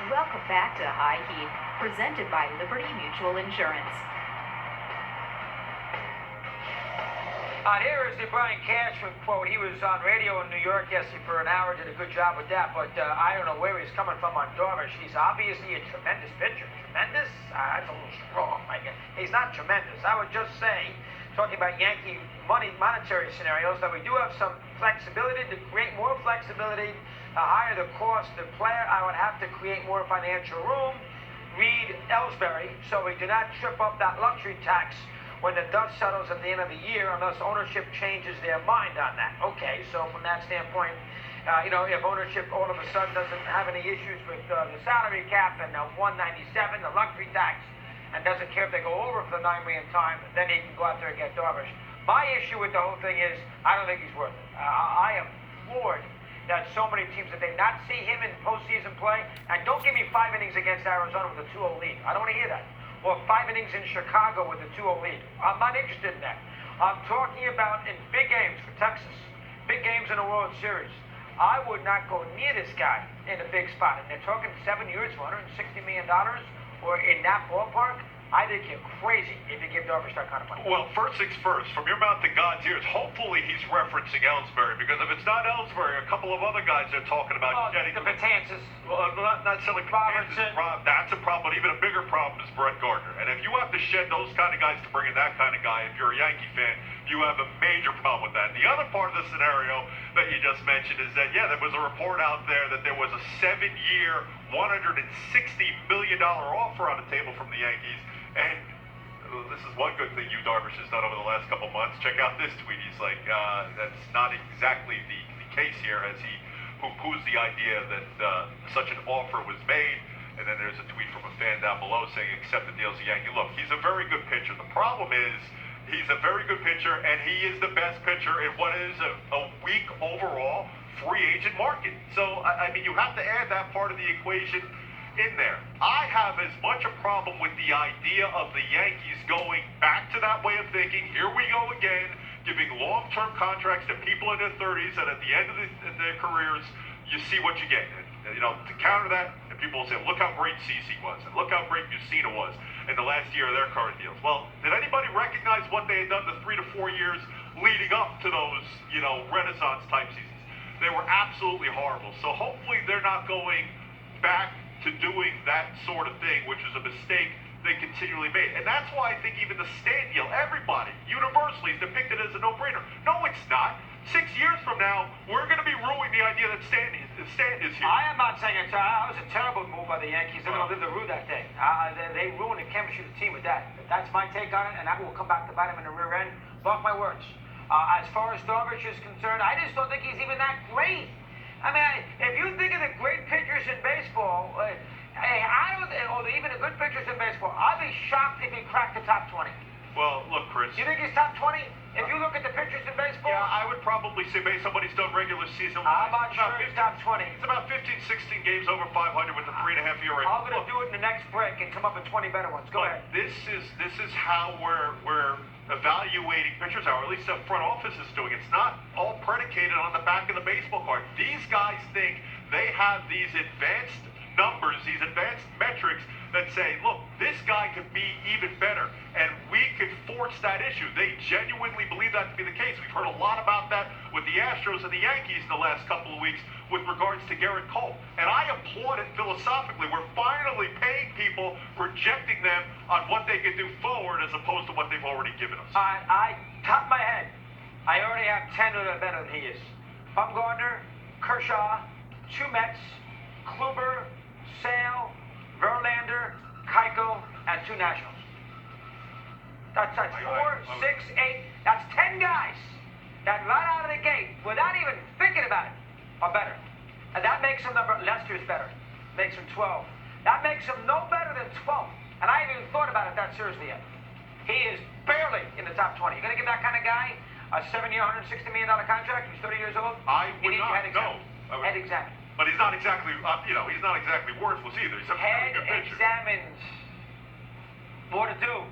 Welcome back to High Heat, presented by Liberty Mutual Insurance. Here is the Brian Cashman quote. He was on radio in New York yesterday for an hour, did a good job with that, but I don't know where he's coming from on Darvish. He's obviously a tremendous pitcher. Tremendous? That's a little strong, I guess. He's not tremendous. I would just say, talking about Yankee monetary scenarios, that we do have some flexibility to create more flexibility. The higher the cost of the player, I would have to create more financial room. Read Ellsbury, so we do not trip up that luxury tax when the dust settles at the end of the year, unless ownership changes their mind on that. Okay, so from that standpoint, if ownership all of a sudden doesn't have any issues with the salary cap and 197, the luxury tax, and doesn't care if they go over for the 9 million time, then he can go out there and get Darvish. My issue with the whole thing is, I don't think he's worth it. I am floored that so many teams, that they not see him in postseason play, and don't give me 5 innings against Arizona with a 2-0 lead. I don't want to hear that. Or 5 innings in Chicago with a 2-0 lead. I'm not interested in that. I'm talking about in big games for Texas, big games in the World Series. I would not go near this guy in a big spot. And they're talking 7 years for $160 million, or in that ballpark. I think you're crazy if you give Darvish that kind of money. Well, first things first, from your mouth to God's ears, hopefully he's referencing Ellsbury, because if it's not Ellsbury, a couple of other guys are talking about getting... The Betances. Well, not necessarily Betances. That's a problem, but even a bigger problem is Brett Gardner. And if you have to shed those kind of guys to bring in that kind of guy, if you're a Yankee fan, you have a major problem with that. The other part of the scenario that you just mentioned is that, there was a report out there that there was a 7-year, $160 million offer on the table from the Yankees. And this is one good thing Yu Darvish has done over the last couple months. Check out this tweet. He's like, that's not exactly the case here, as he poo-poos the idea that such an offer was made. And then there's a tweet from a fan down below saying, accept the deal as a Yankee. Look, he's a very good pitcher. The problem is, he's a very good pitcher, and he is the best pitcher in what is a weak overall free agent market. So, I mean, you have to add that part of the equation in there. I have as much a problem with the idea of the Yankees going back to that way of thinking. Here we go again, giving long-term contracts to people in their 30s, and at the end of their careers, you see what you get. And, to counter that, and people will say, look how great CeCe was, and look how great Mussina was in the last year of their current deals. Well, did anybody recognize what they had done the 3 to 4 years leading up to those, Renaissance-type seasons? They were absolutely horrible. So hopefully they're not going back to doing that sort of thing, which is a mistake they continually made. And that's why I think even the Stanton deal, everybody, universally, is depicted as a no-brainer. No, it's not. 6 years from now, we're going to be ruining the idea that Stanton is here. I am not saying it was a terrible move by the Yankees. They're going to live to rue that day. They ruined the chemistry of the team with that. That's my take on it, and that will come back to bite him in the rear end. Mark my words. As far as Darvish is concerned, I just don't think he's even that great. I mean, if you think of the great pitchers in baseball, or even the good pitchers in baseball, I'd be shocked if he cracked the top 20. Well, look, Chris. You think he's top 20? If you look at the pitchers in baseball? Yeah, I would probably say based on what he's done regular season. I'm not sure he's top 20. It's about 15, 16 games over 500 with a 3.5 ERA. I'm going to do it in the next break and come up with 20 better ones. Go ahead. This is how we're evaluating pitchers, or at least the front office is doing. It's not all predicated on the back of the baseball card. These guys think they have these advanced numbers, these advanced metrics that say, look, this guy could be even better, and we could force that issue. They genuinely believe that to be the case. We've heard a lot about that with the Astros and the Yankees in the last couple of weeks with regards to Garrett Cole. And I applaud it philosophically. We're finally paying people, projecting them on what they can do forward as opposed to what they've already given us. I top my head, I already have 10 that are better than he is. Bumgarner, Kershaw, 2 Mets, Kluber, Sale, Verlander, Keiko, and 2 Nationals. That's 4, 6, 8. That's 10 guys that right out of the gate, without even thinking about it, are better. And that makes him Lester's better. Makes him 12. That makes him no better than 12. And I haven't even thought about it that seriously yet. He is barely in the top 20. You're going to give that kind of guy a 7-year, $160 million contract? He's 30 years old? I would not, no. Head examined. But he's not exactly, he's not exactly worthless either. He's a very good pitcher. Head examined. More to do.